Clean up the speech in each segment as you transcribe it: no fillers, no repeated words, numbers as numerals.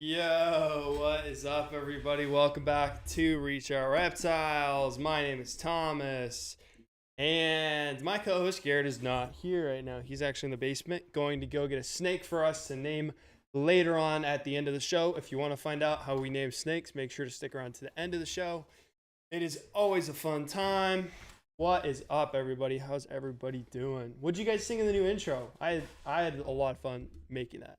Yo, what is up, everybody? Welcome back to Reach Out Reptiles. My name is Thomas, and my co-host Garrett is not here right now. He's actually in the basement going to go get a snake for us to name later on at the end of the show. If you want to find out how we name snakes, make sure to stick around to the end of the show. It is always a fun time. What is up, everybody? How's everybody doing? What'd you guys sing in the new intro? I had a lot of fun making that.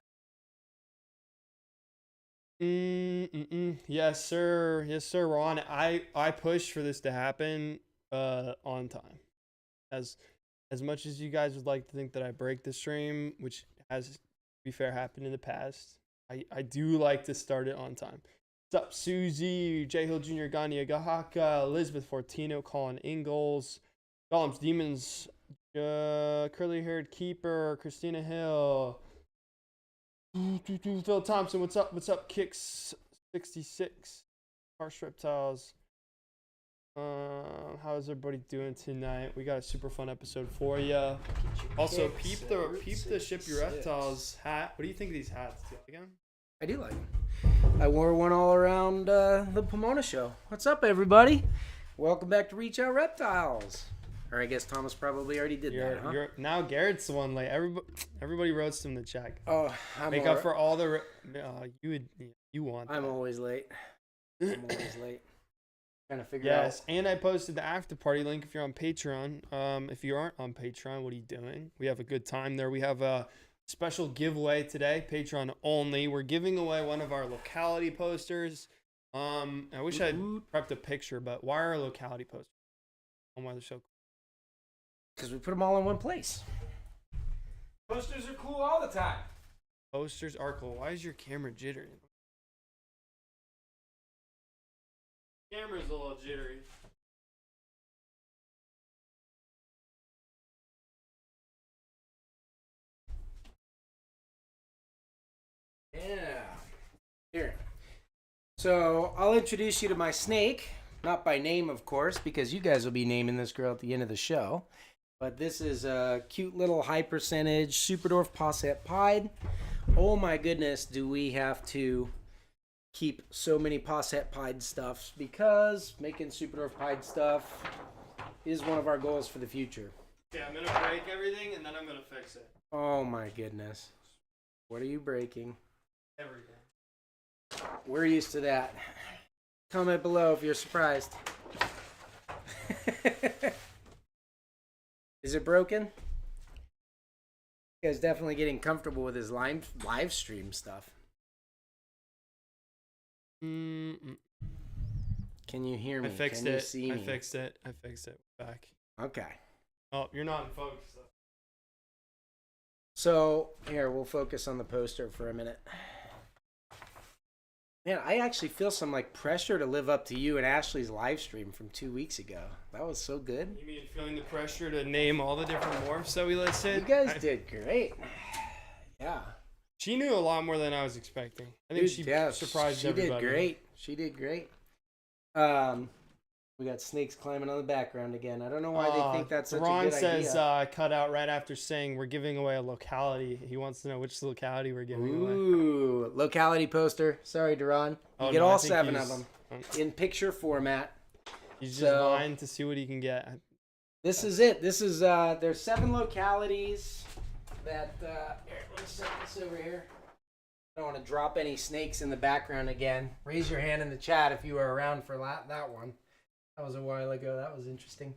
Yes, sir. Yes, sir. We're on it. I pushed for this to happen on time. As much as you guys would like to think that I break the stream, which has, to be fair, happened in the past, I do like to start it on time. What's up, Susie, J Hill Jr., Ganya Gahaka, Elizabeth Fortino, Colin Ingalls, Golems Demons, Curly Haired Keeper, Christina Hill, Phil Thompson, what's up? What's up, Kicks 66, Harsh Reptiles. How's everybody doing tonight? We got a super fun episode for you. Also, peep the Ship Your Reptiles hat. What do you think of these hats? Do you like them? I do like them. I wore one all around the Pomona show. What's up, everybody? Welcome back to Reach Out Reptiles. Or I guess Thomas probably already did that, huh? Now Garrett's the one. Like everybody roasts him to check. Oh, make up for all the. You want? I'm that. always late. I'm always late. Trying to figure Yes, out. and I posted the after party link if you're on Patreon. If you aren't on Patreon, what are you doing? We have a good time there. We have a special giveaway today, Patreon only. We're giving away one of our locality posters. I wish I'd prepped a picture, but why are locality posters? Why they're so cool? Because we put them all in one place. Posters are cool all the time. Posters are cool. Why is your camera jittery? Camera's a little jittery. Yeah. Here. So I'll introduce you to my snake. Not by name, of course, because you guys will be naming this girl at the end of the show. But this is a cute little high percentage Superdwarf Posset Pied. Oh my goodness, do we have to keep so many Posset Pied stuffs, because making Superdwarf Pied stuff is one of our goals for the future. Yeah, I'm going to break everything and then I'm going to fix it. Oh my goodness. What are you breaking? Everything. We're used to that. Comment below if you're surprised. Is it broken? This guy's definitely getting comfortable with his live stream stuff. Can you hear me? I fixed Can it. you see me? I fixed it. Back. Okay. Oh, you're not in focus though. So here, we'll focus on the poster for a minute. Man, I actually feel some like pressure to live up to you and Ashley's live stream from 2 weeks ago. That was so good. You mean feeling the pressure to name all the different morphs that we listed? You guys did great. Yeah. She knew a lot more than I was expecting. I think she surprised everybody. She did great. We got snakes climbing on the background again. I don't know why they think that's such a good says, idea. cut out right after saying we're giving away a locality. He wants to know which locality we're giving away. Ooh, locality poster. Sorry, Duran. You get all 7 of them in picture format. He's just vying to see what he can get. This is it. This is there's 7 localities that here, let me set this over here. I don't want to drop any snakes in the background again. Raise your hand in the chat if you were around for that one. That was a while ago. That was interesting.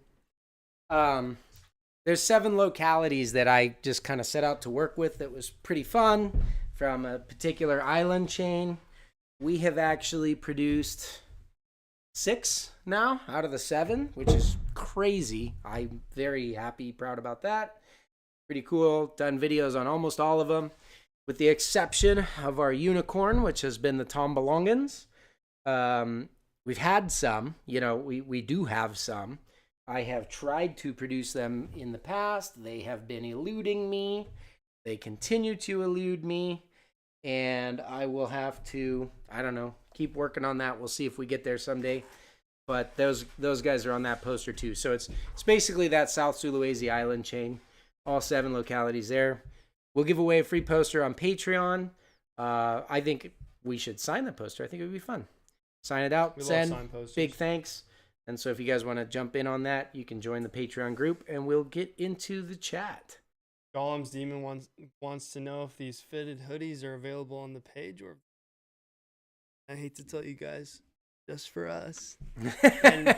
There's 7 localities that I just kind of set out to work with that was pretty fun from a particular island chain. We have actually produced 6 now out of the 7, which is crazy. I'm very happy, proud about that. Pretty cool. Done videos on almost all of them, with the exception of our unicorn, which has been the Tom Belongans. We've had some, we do have some. I have tried to produce them in the past. They have been eluding me. They continue to elude me. And I will have to, keep working on that. We'll see if we get there someday. But those guys are on that poster too. So it's basically that South Sulawesi island chain. All 7 localities there. We'll give away a free poster on Patreon. I think we should sign the poster. I think it would be fun. Sign it out, We love send signed posters. big thanks. And so if you guys want to jump in on that, you can join the Patreon group and we'll get into the chat. Golem's Demon wants to know if these fitted hoodies are available on the page, or I hate to tell you guys, just for us. And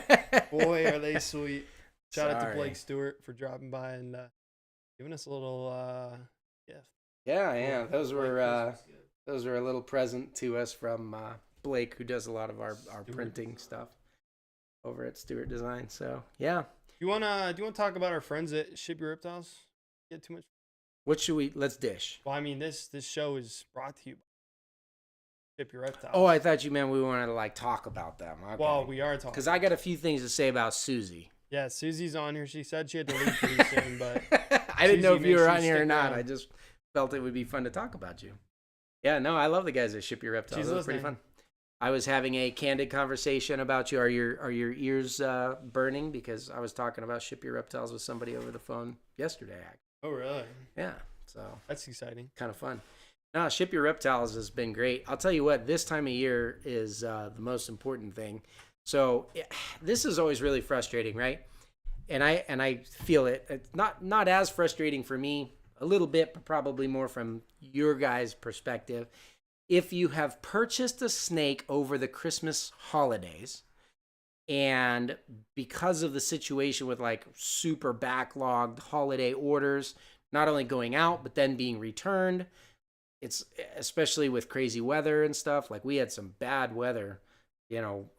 boy, are they sweet. Shout out to Blake Stewart for dropping by and giving us a little gift. Yeah. Those were a little present to us from Blake, who does a lot of our printing stuff over at Stewart Design. So yeah. Do you wanna talk about our friends at Ship Your Reptiles? Get too much. What should we? Let's dish. Well, I mean, this show is brought to you by Ship Your Reptiles. Oh, I thought you meant we wanted to like talk about them. Okay. Well, we are talking because I got a few things to say about Susie. Yeah, Susie's on here. She said she had to leave pretty soon, but I didn't know if you were on Susie, here or stick not. around. I just felt it would be fun to talk about you. Yeah, no, I love the guys that Ship Your Reptiles. That was pretty fun. I was having a candid conversation about you. Are your ears burning? Because I was talking about Ship Your Reptiles with somebody over the phone yesterday. Actually. Oh, really? Yeah, so That's exciting. kind of fun. No, Ship Your Reptiles has been great. I'll tell you what, this time of year is the most important thing. So this is always really frustrating, right? And I feel it. It's not as frustrating for me, a little bit, but probably more from your guys' perspective. If you have purchased a snake over the Christmas holidays, and because of the situation with like super backlogged holiday orders, not only going out, but then being returned, it's especially with crazy weather and stuff. Like we had some bad weather,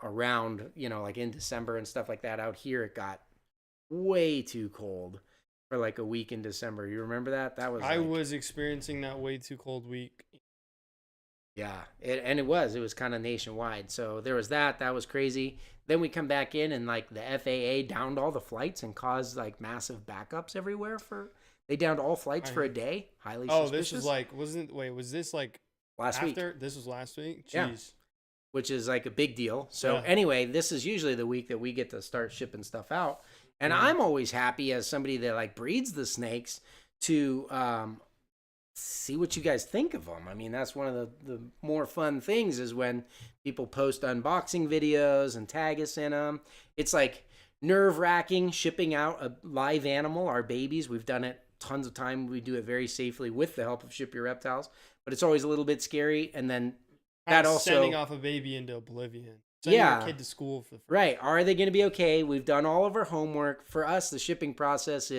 around, like in December and stuff like that. Out here, it got way too cold for like a week in December. You remember that? That was I was experiencing that way too cold week. Yeah, it was kind of nationwide. So there was that was crazy. Then we come back in and like the FAA downed all the flights and caused like massive backups everywhere they downed all flights for a day. Highly suspicious. This was like, was this like last week? This was last week? Jeez. Yeah. Which is like a big deal. So anyway, this is usually the week that we get to start shipping stuff out. And I'm always happy as somebody that like breeds the snakes to see what you guys think of them. I mean, that's one of the more fun things is when people post unboxing videos and tag us in them. It's like nerve-wracking shipping out a live animal, our babies. We've done it tons of time. We do it very safely with the help of Ship Your Reptiles, but it's always a little bit scary. And then that also sending off a baby into oblivion. Sending your kid to school for right. Are they going to be okay? We've done all of our homework. For us, the shipping process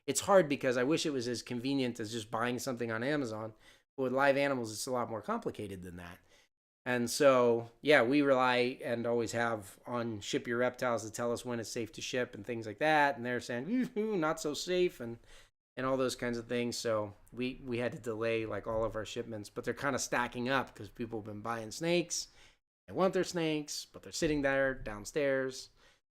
it's hard because I wish it was as convenient as just buying something on Amazon. But with live animals, it's a lot more complicated than that. And so, we rely and always have on Ship Your Reptiles to tell us when it's safe to ship and things like that. And they're saying, not so safe and all those kinds of things. So we had to delay like all of our shipments, but they're kind of stacking up because people have been buying snakes. They want their snakes, but they're sitting there downstairs.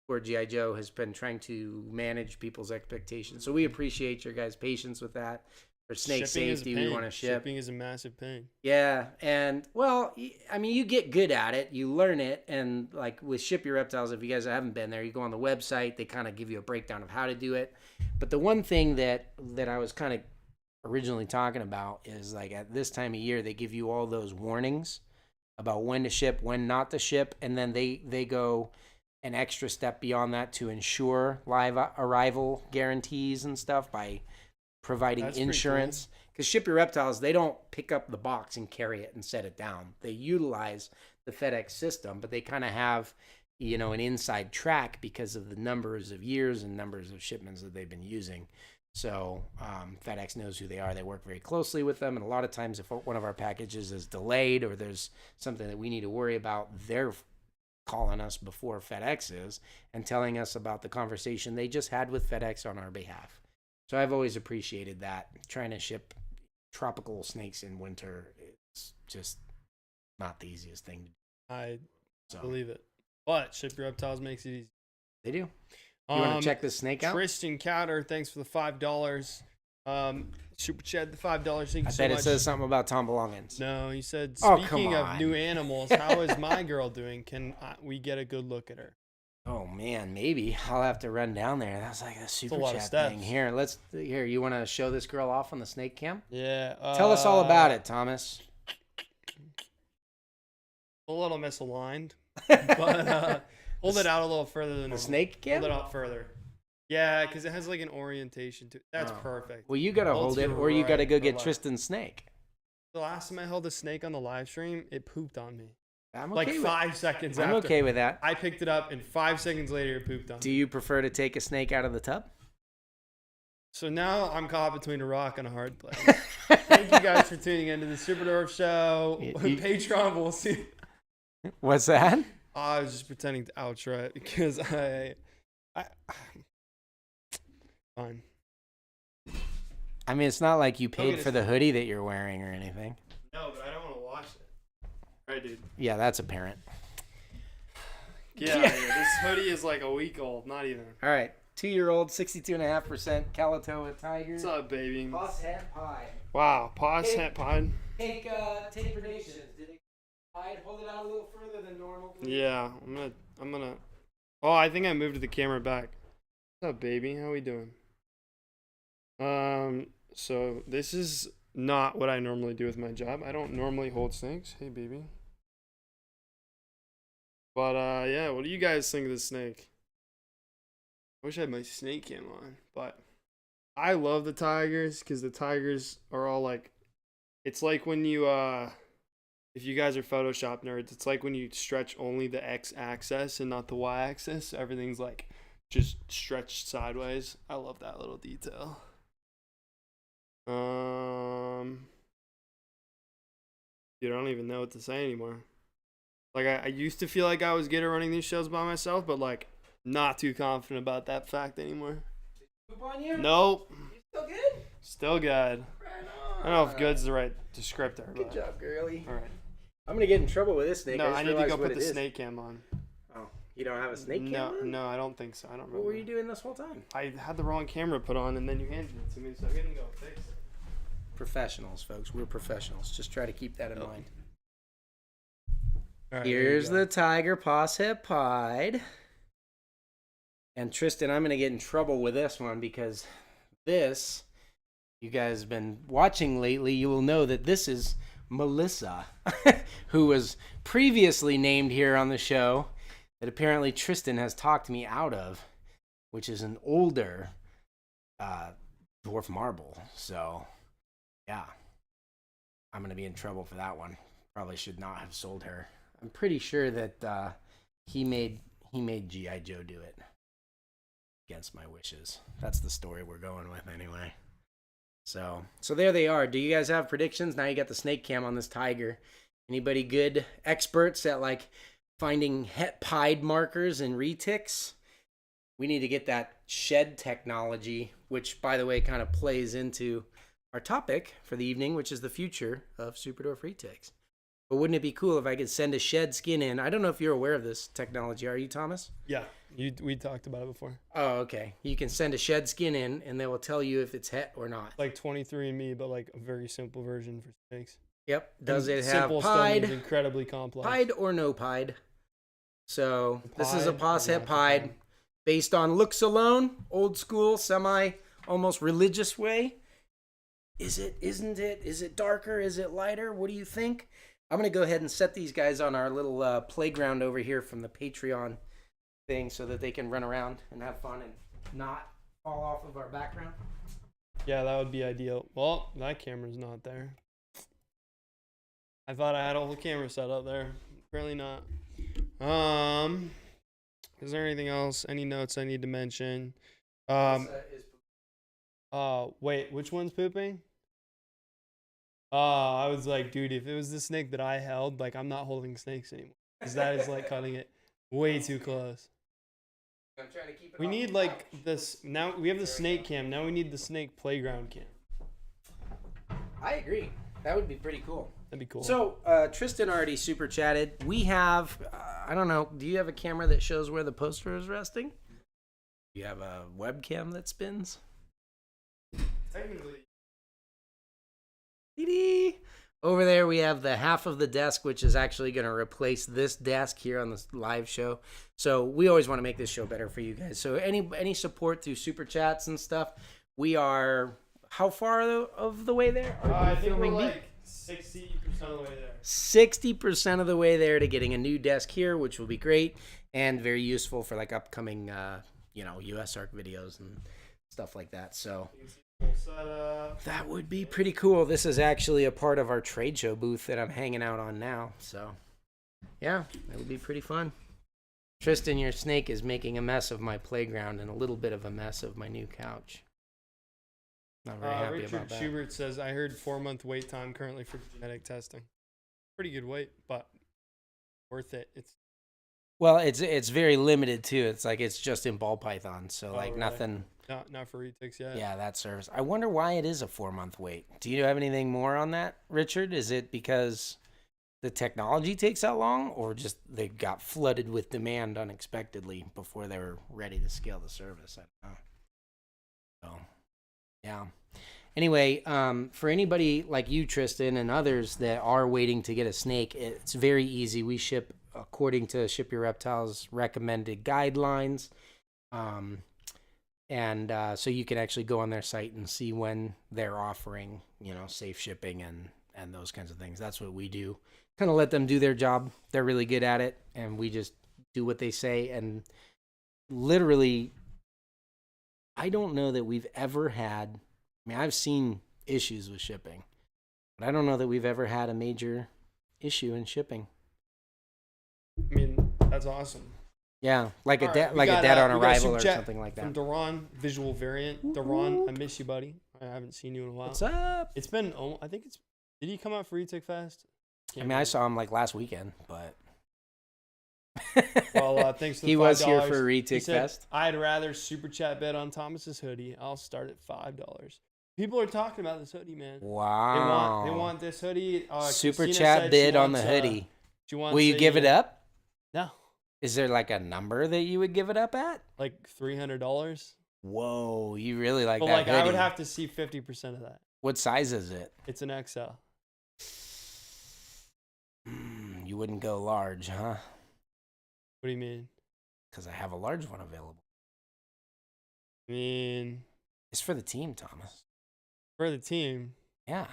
Where G.I. Joe has been trying to manage people's expectations. So we appreciate your guys' patience with that. For snake safety, we want to ship. Shipping is a massive pain. Yeah, and well, I mean, you get good at it, you learn it, and like with Ship Your Reptiles, if you guys haven't been there, you go on the website. They kind of give you a breakdown of how to do it. But the one thing that I was kind of originally talking about is like at this time of year, they give you all those warnings about when to ship, when not to ship, and then they go an extra step beyond that to ensure live arrival guarantees and stuff by providing insurance. Because Ship Your Reptiles, they don't pick up the box and carry it and set it down. They utilize the FedEx system, but they kind of have, an inside track because of the numbers of years and numbers of shipments that they've been using. So FedEx knows who they are. They work very closely with them. And a lot of times if one of our packages is delayed or there's something that we need to worry about, they're calling us before FedEx is and telling us about the conversation they just had with FedEx on our behalf. So I've always appreciated that. Trying to ship tropical snakes in winter is just not the easiest thing to do. I believe it. But Ship Your Reptiles makes it easy. They do. You want to check this snake out? Tristan Catter, thanks for the $5. Super chat the $5. Thank you I so bet much. it says something about Tom Belongans. No, he said, Oh, speaking come of on. new animals, how is my girl doing? Can we get a good look at her? Oh man, maybe I'll have to run down there. That's like a super lot of chat steps. thing. Here, you want to show this girl off on the snake cam? Yeah. Tell us all about it, Thomas. a little misaligned, but hold it out a little further than The normal. snake cam? Hold it out further. Yeah, because it has like an orientation to it. That's Oh. perfect. Well, you gotta Hold hold to it, your or you gotta right go or get left. Tristan's snake. The last time I held a snake on the live stream, it pooped on me. I'm okay Like with 5 seconds I'm after. okay with that. I picked it up, and 5 seconds later, it pooped on Do me. you prefer to take a snake out of the tub? So now I'm caught between a rock and a hard place. Thank you guys for tuning into the Superdwarf Show. Patreon, we'll see. What's that? I was just pretending to outro it because I fine. I mean, it's not like you paid get a for the hoodie that you're wearing or anything. No, but I don't want to wash it. All right, dude. Yeah, that's apparent. Yeah, this hoodie is like a week old, not even. All right. 2-year-old, 62.5% Kalatoa tiger. What's up, baby? Boss hat pie. Wow, pause, Hey. hat pod. Take predations. Did it hold it out a little further than normal? Please? Yeah, I'm gonna. Oh, I think I moved the camera back. What's up, baby? How we doing? So this is not what I normally do with my job. I don't normally hold snakes. Hey, baby. But yeah, what do you guys think of the snake? I wish I had my snake cam on, but I love the tigers because the tigers are all like, it's like when you if you guys are Photoshop nerds, it's like when you stretch only the x-axis and not the y-axis. So everything's like just stretched sideways. I love that little detail. Dude, I don't even know what to say anymore. Like I used to feel like I was good at running these shows by myself, but like not too confident about that fact anymore. Poop on you? Nope. You still good? Still good. Right I don't know if good's the right descriptor. Good But job, girly. all right. I'm gonna get in trouble with this snake. No, just I need to realized go what put it the is. snake cam on. Oh, you don't have a snake No, cam on? no, I don't think so. I don't remember. What were you doing this whole time? I had the wrong camera put on, and then you handed it to me, so I didn't go fix it. Professionals, folks. We're professionals. Just try to keep that in mind. All right, Here's there you the tiger paws have pied. And Tristan, I'm going to get in trouble with this one because this, you guys have been watching lately, you will know that this is Melissa, who was previously named here on the show, that apparently Tristan has talked me out of, which is an older dwarf marble. So, yeah, I'm going to be in trouble for that one. Probably should not have sold her. I'm pretty sure that he made G.I. Joe do it against my wishes. That's the story we're going with anyway. So there they are. Do you guys have predictions? Now you got the snake cam on this tiger. Anybody good experts at like finding het pied markers and retics? We need to get that shed technology, which by the way kind of plays into our topic for the evening, which is the future of Superdwarf retics. But wouldn't it be cool if I could send a shed skin in? I don't know if you're aware of this technology. Are you, Thomas? Yeah, we talked about it before. Oh, okay. You can send a shed skin in, and they will tell you if it's het or not. Like 23andMe, but like a very simple version for snakes. Yep. Does And it have simple still means pied, incredibly complex. pied or no pied? So this is a Pied paws or het not pied, pied? based on looks alone, old school, semi, almost religious way. Is it? Isn't it? Is it darker? Is it lighter? What do you think? I'm going to go ahead and set these guys on our little playground over here from the Patreon thing so that they can run around and have fun and not fall off of our background. Yeah, that would be ideal. Well, that camera's not there. I thought I had a whole camera set up there. Apparently not. Is there anything else? Any notes I need to mention? Wait, which one's pooping? I was like, dude, if it was the snake that I held, like, I'm not holding snakes anymore. Because that is, like, cutting it way too close. I'm trying to keep it We off need, the like, couch. this. Now, we have the snake cam. Now we need the snake playground cam. I agree. That would be pretty cool. That'd be cool. So, Tristan already super chatted. We have, I don't know, do you have a camera that shows where the poster is resting? Do you have a webcam that spins? technically, Dee-dee. Over there, we have the half of the desk, which is actually going to replace this desk here on this live show. So we always want to make this show better for you guys. So any support through super chats and stuff, we are how far of the way there? Are I you think we're filming me? like 60% of the way there. 60% of the way there to getting a new desk here, which will be great and very useful for like upcoming, USARK videos and stuff like that. So that would be pretty cool. This is actually a part of our trade show booth that I'm hanging out on now. So yeah, that would be pretty fun. Tristan, your snake is making a mess of my playground and a little bit of a mess of my new couch. Not very happy Richard about that. Schubert says, I heard 4-month wait time currently for genetic testing. Pretty good wait, but worth it. Well, it's very limited too. It's like it's just in ball python, so like really? Nothing. Not for retics yet. Yeah, that service. I wonder why it is a 4-month wait. Do you have anything more on that, Richard? Is it because the technology takes that long, or just they got flooded with demand unexpectedly before they were ready to scale the service? I don't know. So, yeah. Anyway, for anybody like you, Tristan, and others that are waiting to get a snake, it's very easy. We ship according to Ship Your Reptiles recommended guidelines. So you can actually go on their site and see when they're offering, safe shipping and those kinds of things. That's what we do. Kind of let them do their job. They're really good at it, and we just do what they say. And literally, I don't know that we've ever had, I've seen issues with shipping, but I don't know that we've ever had a major issue in shipping. That's awesome. Yeah, like a dead on arrival or something like that. From Duran, visual variant. Duran, I miss you, buddy. I haven't seen you in a while. What's up? It's been, did he come out for Retic Fest? I saw him like last weekend, but. Well, thanks for the $5. He was here for Retic Fest. I'd rather super chat bet on Thomas's hoodie. I'll start at $5. People are talking about this hoodie, man. Wow. They want this hoodie. Super chat bid on the hoodie. Will you give it up? No. Is there like a number that you would give it up at? Like $300. Whoa, you really like but that hoodie. I would have to see 50% of that. What size is it? It's an XL. You wouldn't go large, huh? What do you mean? Because I have a large one available. It's for the team, Thomas. For the team? Yeah.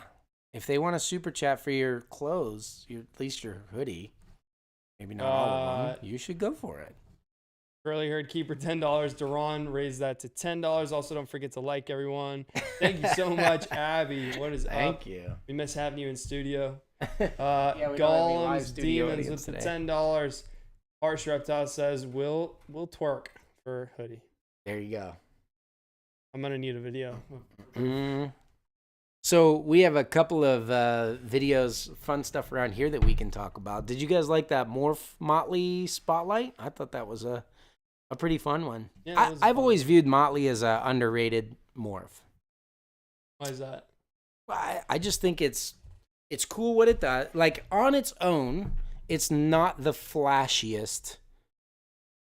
If they want a super chat for your clothes, at least your hoodie, maybe not all of them, you should go for it. Curly Herd Keeper, $10. Duran raised that to $10. Also, don't forget to like everyone. Thank you so much, Abby. What is up? Thank you. We miss having you in studio. Golems Demons with the $10. Harsh Reptile says, we'll twerk for hoodie. There you go. I'm going to need a video. So we have a couple of videos, fun stuff around here that we can talk about. Did you guys like that morph Motley spotlight? I thought that was a pretty fun one. Yeah, I've always viewed Motley as an underrated morph. Why is that? I just think it's cool what it does. Like on its own, it's not the flashiest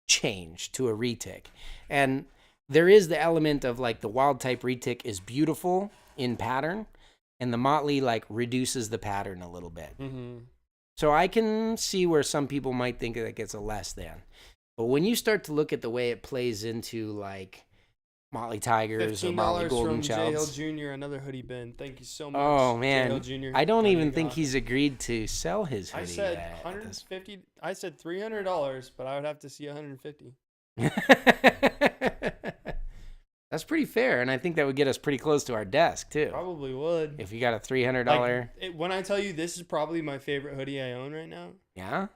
change to a retic. And there is the element of like the wild type retic is beautiful in pattern, and the Motley like reduces the pattern a little bit. Mm-hmm. So I can see where some people might think that it's a less than. But when you start to look at the way it plays into like Motley Tigers or Motley Golden Childs. J. Hill Jr., another hoodie bin. Thank you so much. Oh, man. I don't even think he's agreed to sell his hoodie. I said $150. I said $300, but I would have to see $150. That's pretty fair, and I think that would get us pretty close to our desk, too. Probably would. If you got a $300. When I tell you this is probably my favorite hoodie I own right now. Yeah?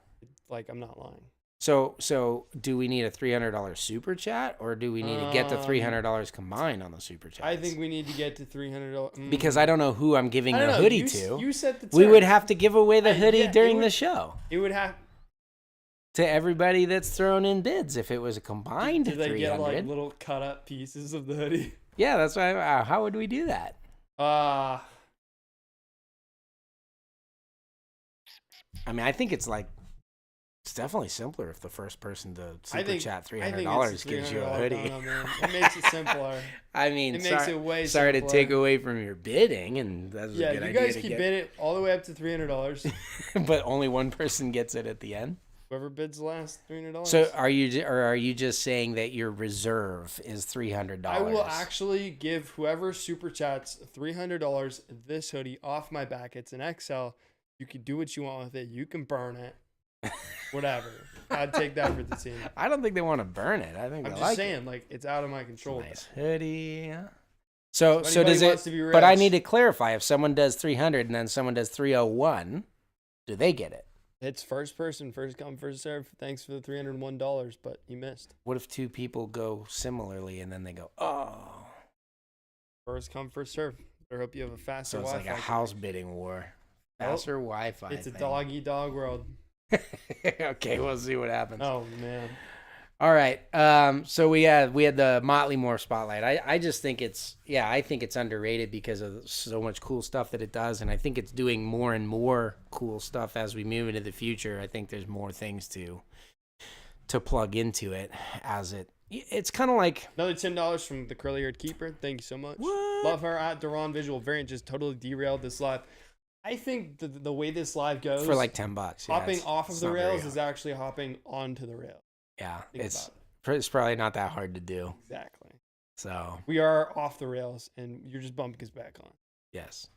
I'm not lying. So do we need a $300 super chat, or do we need to get the $300 combined on the super chat? I think we need to get to $300 because I don't know who I'm giving the hoodie to. You said the term. We would have to give away the hoodie during the show. It would have to everybody that's thrown in bids if it was a combined. Do they 300. Get like little cut up pieces of the hoodie? Yeah, that's why. How would we do that? I think it's like. It's definitely simpler if the first person to super chat $300 gives you a hoodie. It makes it simpler. It makes it way sorry simpler. To take away from your bidding, and that's a good idea. You guys can bid it all the way up to $300. But only one person gets it at the end? Whoever bids the last $300. So are you just saying that your reserve is $300? I will actually give whoever super chats $300 this hoodie off my back. It's an XL. You can do what you want with it. You can burn it. Whatever. I'd take that for the team. I don't think they want to burn it. I think I'm they just like saying, it. like, it's out of my control. Nice hoodie. So If anybody does wants it? to be But I rich, need to clarify: if someone does 300 and then someone does 301, do they get it? It's first person, first come, first serve. Thanks for the $301, but you missed. What if two people go similarly and then they go, oh? First come, first serve. I hope you have a faster So it's Wi-Fi. like a house bidding war. Faster Wi-Fi. It's a thing. dog-eat-dog world. Okay, we'll see what happens. Oh, man. All right. So we had the Motley Morph spotlight. I just think I think it's underrated because of so much cool stuff that it does, and I think it's doing more and more cool stuff as we move into the future. I think there's more things to plug into it as it's kind of like Another $10 from the curly-haired keeper. Thank you so much. What? Love her at Duran Visual Variant. Just totally derailed this live. I think the way this live goes for like $10. Yeah, hopping off of it's the not very rails hard. is actually hopping onto the rail. Yeah, Think it's about probably not that hard to do. Exactly. So We are off the rails, and you're just bumping us back on. yes,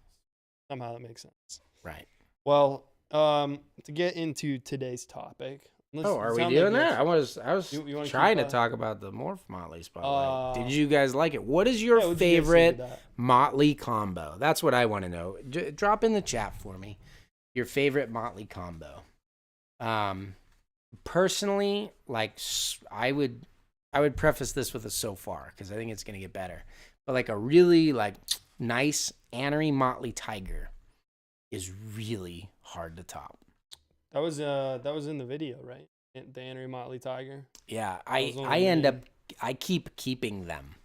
Somehow that makes sense. right. Well, to get into today's topic. Are we doing that? I was You wanna trying keep, to talk about the Morph Motley spotlight. uh, Did you guys like it? What is your Yeah, what'd you guys think favorite of that? Motley combo? That's what I want to know. Drop in the chat for me your favorite Motley combo. Personally, like I would preface this with a so far because I think it's gonna get better. But like a really like nice Anery Motley Tiger is really hard to top. That was in the video, right? The Henry Motley Tiger. Yeah, was on I the end up name. I keep keeping them.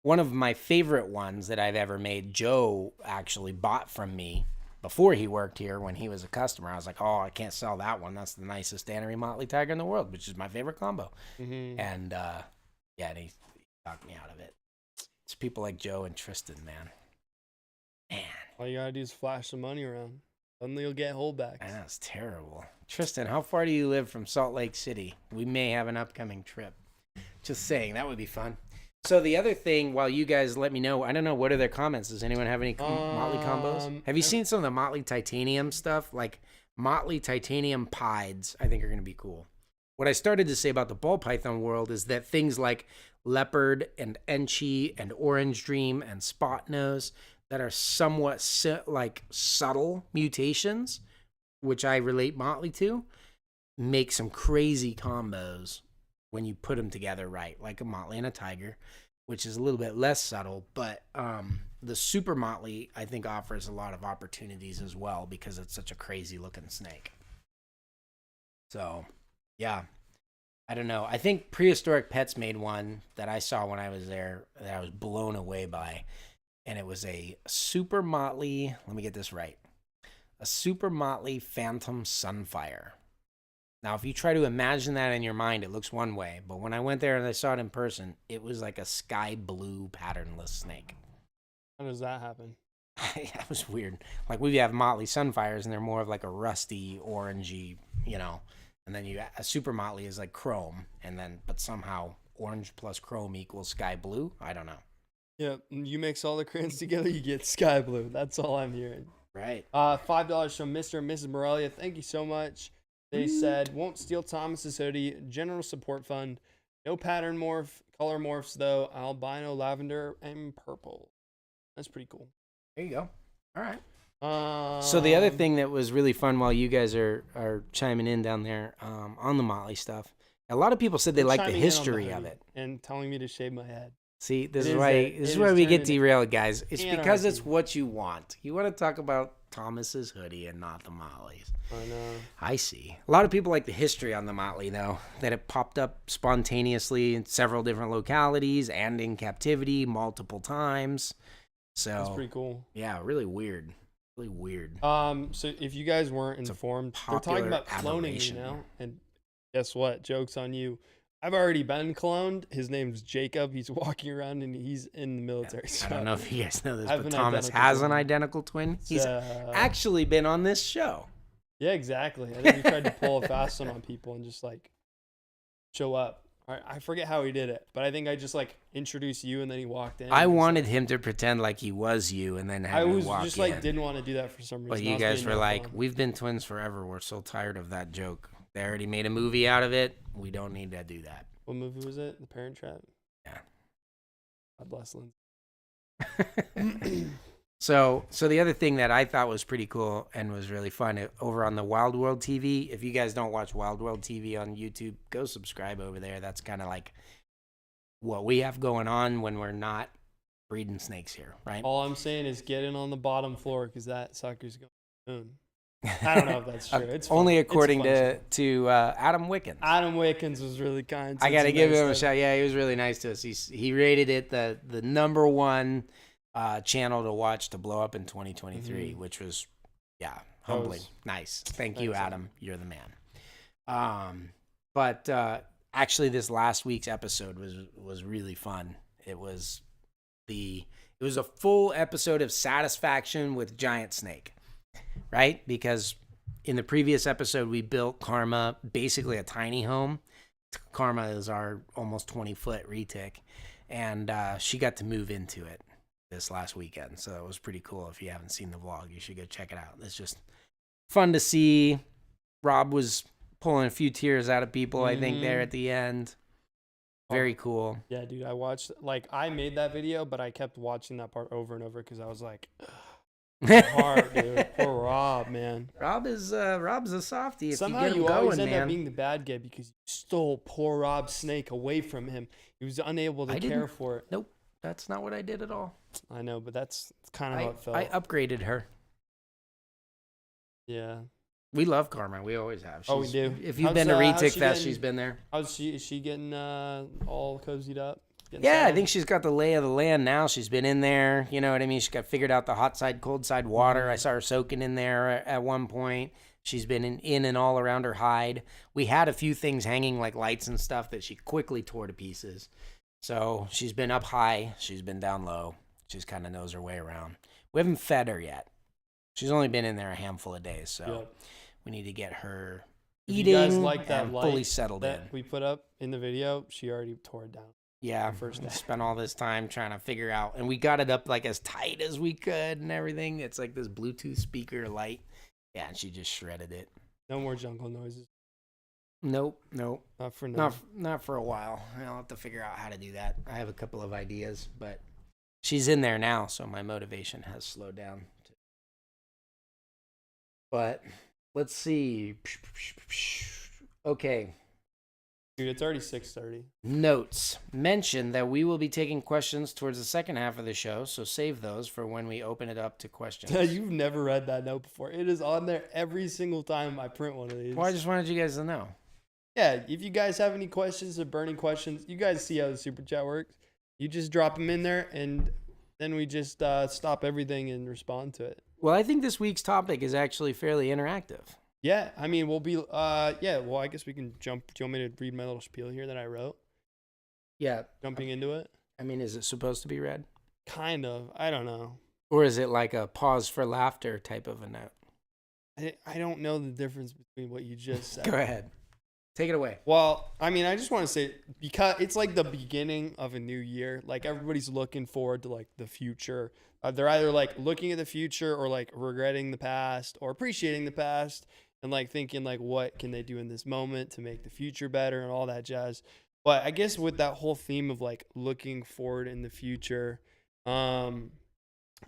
One of my favorite ones that I've ever made, Joe actually bought from me before he worked here when he was a customer. I was like, oh, I can't sell that one. That's the nicest Anery Motley Tiger in the world, which is my favorite combo. Mm-hmm. And and he talked me out of it. It's people like Joe and Tristan, man. All you gotta do is flash some money around. Suddenly you'll get holdbacks. That's terrible. Tristan, how far do you live from Salt Lake City? We may have an upcoming trip. Just saying, that would be fun. So the other thing, while you guys let me know, I don't know, what are their comments? Does anyone have any Motley combos? Have you seen some of the Motley Titanium stuff? Like Motley Titanium Pieds, I think are going to be cool. What I started to say about the ball python world is that things like Leopard and Enchi and Orange Dream and Spot Nose that are somewhat like subtle mutations, which I relate Motley to, make some crazy combos when you put them together right, like a Motley and a Tiger, which is a little bit less subtle, but the Super Motley, I think, offers a lot of opportunities as well because it's such a crazy looking snake. So, yeah, I don't know. I think Prehistoric Pets made one that I saw when I was there that I was blown away by, and it was a Super Motley, let me get this right, a Super Motley Phantom Sunfire. Now, if you try to imagine that in your mind, it looks one way. But when I went there and I saw it in person, it was like a sky blue patternless snake. How does that happen? That was weird. Like we have Motley Sunfires, and they're more of like a rusty, orangey, And then a Super Motley is like chrome, but somehow orange plus chrome equals sky blue. I don't know. Yeah, you mix all the crayons together, you get sky blue. That's all I'm hearing. Right. $5 from Mr. and Mrs. Morelia. Thank you so much. They said, won't steal Thomas's hoodie, general support fund. No pattern morph, color morphs, though. Albino, lavender, and purple. That's pretty cool. There you go. All right. So the other thing that was really fun while you guys are chiming in down there on the Motley stuff, a lot of people said they like the history of it. And telling me to shave my head. See, this is why we get derailed, guys. It's anarchy. Because it's what you want. You want to talk about Thomas's hoodie and not the Motley's. I know. I see. A lot of people like the history on the Motley, though, that it popped up spontaneously in several different localities and in captivity multiple times. So that's pretty cool. Yeah, really weird. Really weird. So if you guys weren't informed, they're talking about cloning aberration. me now. And guess what? Joke's on you. I've already been cloned. His name's Jacob. He's walking around and he's in the military. I don't know if you guys know this, I have but an Thomas identical has twin. an identical twin. He's So- actually been on this show. Yeah, exactly. I think he tried to pull a fast one on people and just like show up. I forget how he did it, but I think I just like introduced you and then he walked in. I wanted him to pretend like he was you and then have you walk just in. like didn't want to do that for some reason. But you guys were like, we've been twins forever. We're so tired of that joke. They already made a movie out of it. We don't need to do that. What movie was it? The Parent Trap? Yeah. God bless Lindsay. So the other thing that I thought was pretty cool and was really fun over on the Wild World TV. If you guys don't watch Wild World TV on YouTube, go subscribe over there. That's kind of like what we have going on when we're not breeding snakes here, right? All I'm saying is get in on the bottom floor because that sucker's going soon. I don't know if that's true. It's only according to Adam Wickens. Adam Wickens was really kind. I got to give him a shout. Yeah, he was really nice to us. He rated it the number one channel to watch to blow up in 2023, which was, humbling. Nice. Thank you, Adam. You're the man. But actually, this last week's episode was really fun. It was a full episode of satisfaction with giant snake, right? Because in the previous episode, we built Karma basically a tiny home. Karma is our almost 20-foot retic, and she got to move into it this last weekend, so it was pretty cool. If you haven't seen the vlog, you should go check it out. It's just fun to see. Rob was pulling a few tears out of people, I think, there at the end. Very cool. Yeah, dude, I made that video, but I kept watching that part over and over because I was like, hard, dude. Poor Rob, man. Rob's a softie. If Somehow you, get him you going, always end man. up being the bad guy because you stole poor Rob's snake away from him. He was unable to care for it. Nope, that's not what I did at all. I know, but that's kind of how it felt. I upgraded her. Yeah. We love Karma. We always have. We do. If you've been to Retic Fest, she's been there. Is she getting all cozied up? Yeah, I think she's got the lay of the land now. She's been in there. You know what I mean? She got figured out the hot side, cold side water. I saw her soaking in there at one point. She's been in and all around her hide. We had a few things hanging like lights and stuff that she quickly tore to pieces. So she's been up high. She's been down low. She just kind of knows her way around. We haven't fed her yet. She's only been in there a handful of days. So we need to get her eating and fully settled in. We put up in the video, she already tore it down. Yeah, spent all this time trying to figure out, and we got it up like as tight as we could and everything. It's like this Bluetooth speaker light. Yeah, and she just shredded it. No more jungle noises. Nope. Not for now. Not for a while. I'll have to figure out how to do that. I have a couple of ideas, but she's in there now, so my motivation has slowed down. But let's see. Okay. Dude, it's already 6:30. Notes. Mention that we will be taking questions towards the second half of the show, so save those for when we open it up to questions. You've never read that note before. It is on there every single time I print one of these. Well, I just wanted you guys to know. Yeah, if you guys have any questions or burning questions, you guys see how the super chat works. You just drop them in there, and then we just stop everything and respond to it. Well, I think this week's topic is actually fairly interactive. Yeah, I mean, we'll be, I guess we can jump. Do you want me to read my little spiel here that I wrote? Yeah. Jumping into it? I mean, is it supposed to be read? Kind of. I don't know. Or is it like a pause for laughter type of a note? I don't know the difference between what you just said. Go ahead. Take it away. Well, I mean, I just want to say, because it's like the beginning of a new year. Like, everybody's looking forward to, like, the future. They're either, like, looking at the future or, like, regretting the past or appreciating the past. And, like, thinking, like, what can they do in this moment to make the future better and all that jazz. But I guess with that whole theme of, like, looking forward in the future, I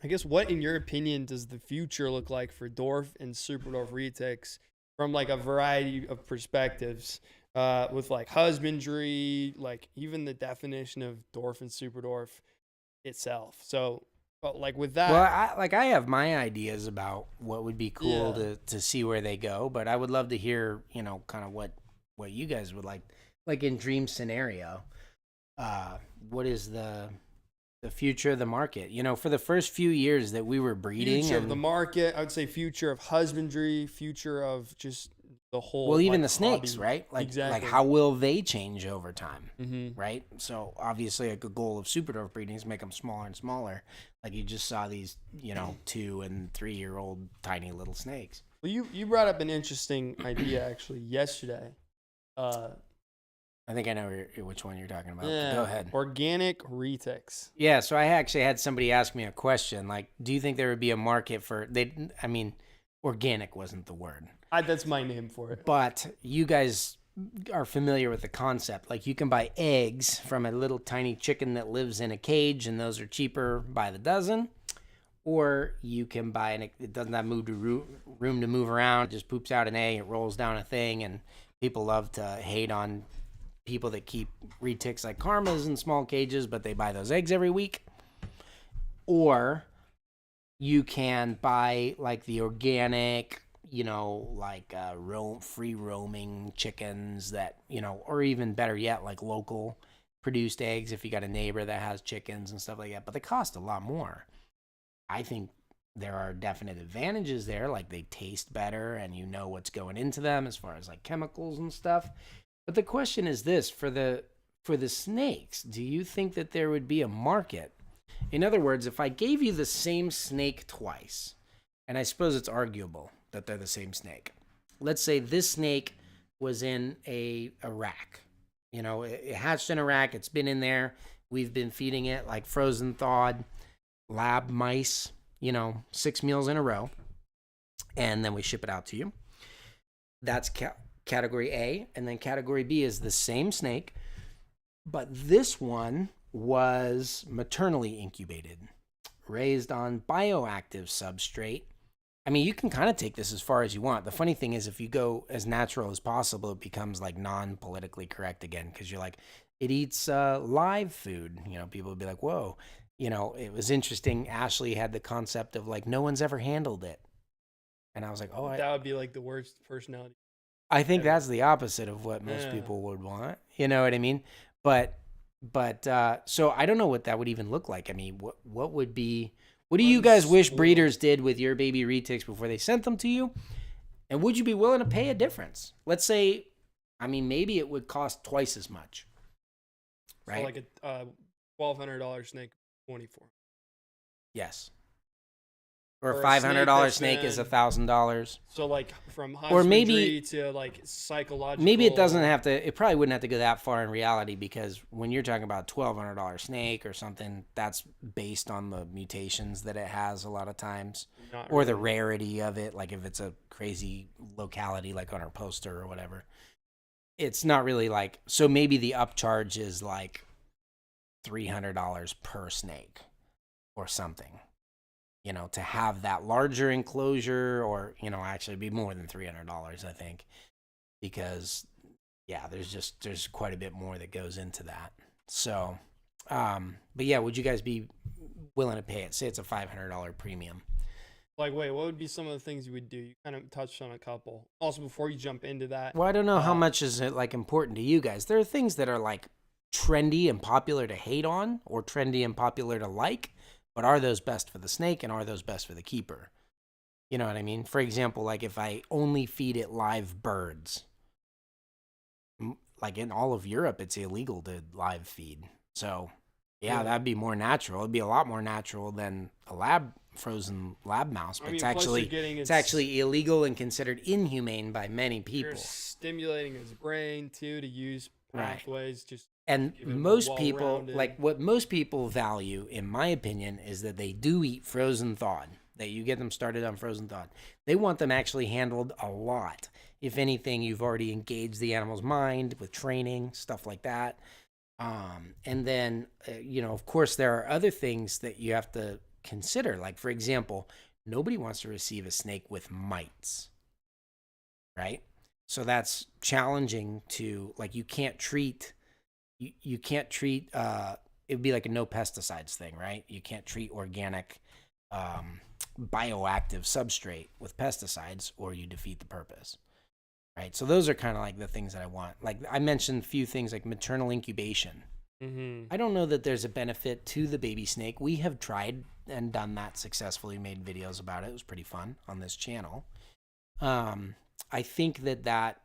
guess what, in your opinion, does the future look like for Dwarf and Superdwarf Retics from, like, a variety of perspectives with, like, husbandry, like, even the definition of Dwarf and Superdwarf itself. So, but like with that, well, I have my ideas about what would be cool to see where they go, but I would love to hear, kind of what you guys would like in dream scenario. What is the future of the market? For the first few years that we were breeding, future of the market, I would say future of husbandry, future of just the whole. Well, even like, the snakes, hobby. right? Exactly. Like how will they change over time, right? So obviously, like a goal of Superdwarf breeding is make them smaller and smaller. Like you just saw these, 2 and 3 year old tiny little snakes. Well, you brought up an interesting idea actually yesterday. I think I know which one you're talking about. Yeah, Go ahead. Organic retics. Yeah, so I actually had somebody ask me a question, like, do you think there would be a market for, organic wasn't the word. That's my name for it. But you guys are familiar with the concept. Like, you can buy eggs from a little tiny chicken that lives in a cage, and those are cheaper by the dozen. Or you can buy, and it doesn't have room to move around. It just poops out an egg, it rolls down a thing, and people love to hate on people that keep retics like karmas in small cages, but they buy those eggs every week. Or you can buy like the organic, free roaming chickens that, or even better yet, like local produced eggs if you got a neighbor that has chickens and stuff like that. But they cost a lot more. I think there are definite advantages there, like they taste better and you know what's going into them as far as like chemicals and stuff. But the question is this, for the snakes, do you think that there would be a market? In other words, if I gave you the same snake twice, and I suppose it's arguable that they're the same snake. Let's say this snake was in a rack. It hatched in a rack. It's been in there. We've been feeding it like frozen thawed lab mice, 6 meals in a row. And then we ship it out to you. That's category A. And then category B is the same snake, but this one was maternally incubated, raised on bioactive substrate. I mean, you can kind of take this as far as you want. The funny thing is, if you go as natural as possible, it becomes like non-politically correct again, because you're like, it eats live food. People would be like, whoa. It was interesting. Ashley had the concept of like, no one's ever handled it. And I was like, oh, that would be like the worst personality. I think that's the opposite of what most people would want. You know what I mean? But so I don't know what that would even look like. I mean, what would be, what do you guys wish breeders did with your baby retics before they sent them to you? And would you be willing to pay a difference? Let's say, maybe it would cost twice as much. Right? So like a $1,200 snake, 24. Yes. Or a $500 snake is $1,000. So like from husbandry to like psychological. Maybe it doesn't have to. It probably wouldn't have to go that far in reality, because when you're talking about $1,200 snake or something, that's based on the mutations that it has a lot of times, or the rarity of it. Like if it's a crazy locality, like on our poster or whatever, it's not really like. So maybe the upcharge is like $300 per snake or something. To have that larger enclosure, or, actually be more than $300, I think, because there's quite a bit more that goes into that. So, but yeah, would you guys be willing to pay it? Say it's a $500 premium. Like, wait, what would be some of the things you would do? You kind of touched on a couple. Also, before you jump into that. Well, I don't know how much is it like important to you guys. There are things that are like trendy and popular to hate on, or trendy and popular to like. But are those best for the snake, and are those best for the keeper? You know what I mean? For example, like if I only feed it live birds, like in all of Europe, it's illegal to live feed. So yeah, that'd be more natural. It'd be a lot more natural than a frozen lab mouse. But it's actually illegal and considered inhumane by many people. You're stimulating his brain too, to use pathways. Just and most people, like what most people value, in my opinion, is that they do eat frozen thawed, that you get them started on frozen thawed. They want them actually handled a lot. If anything, you've already engaged the animal's mind with training, stuff like that. And then, of course, there are other things that you have to consider. Like, for example, nobody wants to receive a snake with mites, right? So that's challenging to, like, you can't treat, it would be like a no pesticides thing, right? You can't treat organic bioactive substrate with pesticides, or you defeat the purpose, right? So those are kind of like the things that I want. Like I mentioned a few things like maternal incubation. Mm-hmm. I don't know that there's a benefit to the baby snake. We have tried and done that successfully, made videos about it. It was pretty fun on this channel. I think that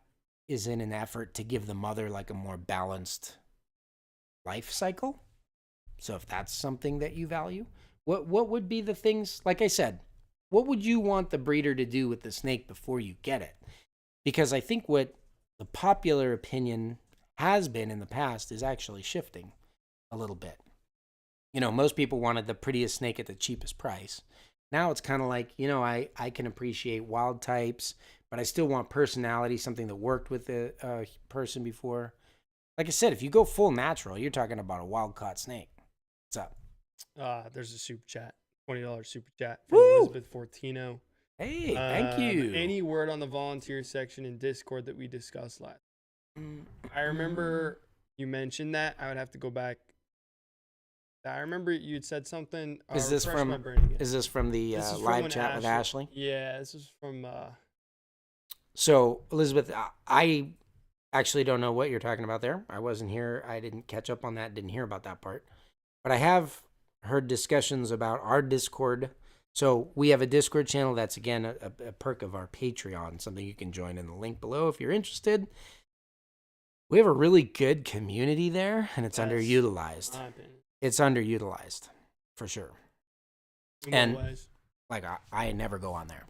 is in an effort to give the mother like a more balanced life cycle. So if that's something that you value, what would be the things, like I said, what would you want the breeder to do with the snake before you get it? Because I think what the popular opinion has been in the past is actually shifting a little bit. You know, most people wanted the prettiest snake at the cheapest price. Now it's kind of like, you know, I can appreciate wild types, but I still want personality, something that worked with a person before. Like I said, if you go full natural, you're talking about a wild-caught snake. What's up? There's a super chat, $20 super chat from Woo! Elizabeth Fortino. Hey, thank you. Any word on the volunteer section in Discord that we discussed last? I remember you mentioned that. I would have to go back. I remember you had said something. Is this from the live chat with Ashley? Yeah, this is from. So, Elizabeth, I actually don't know what you're talking about there. I wasn't here. I didn't catch up on that. Didn't hear about that part. But I have heard discussions about our Discord. So we have a Discord channel that's, again, a perk of our Patreon, something you can join in the link below if you're interested. We have a really good community there, and it's underutilized. It's underutilized, for sure. In what ways? Like, I never go on there.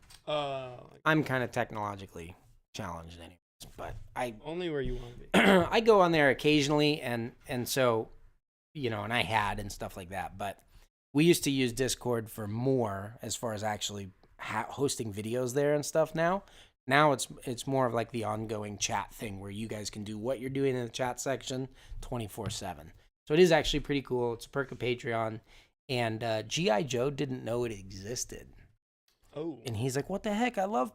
I'm kind of technologically challenged anyways, but I... Only where you want to be. I go on there occasionally, and so, you know, and I had and stuff like that, but we used to use Discord for more as far as actually hosting videos there and stuff now. Now it's more of like the ongoing chat thing where you guys can do what you're doing in the chat section 24/7. So it is actually pretty cool. It's a perk of Patreon. And G.I. Joe didn't know it existed. Oh. And he's like, what the heck? I love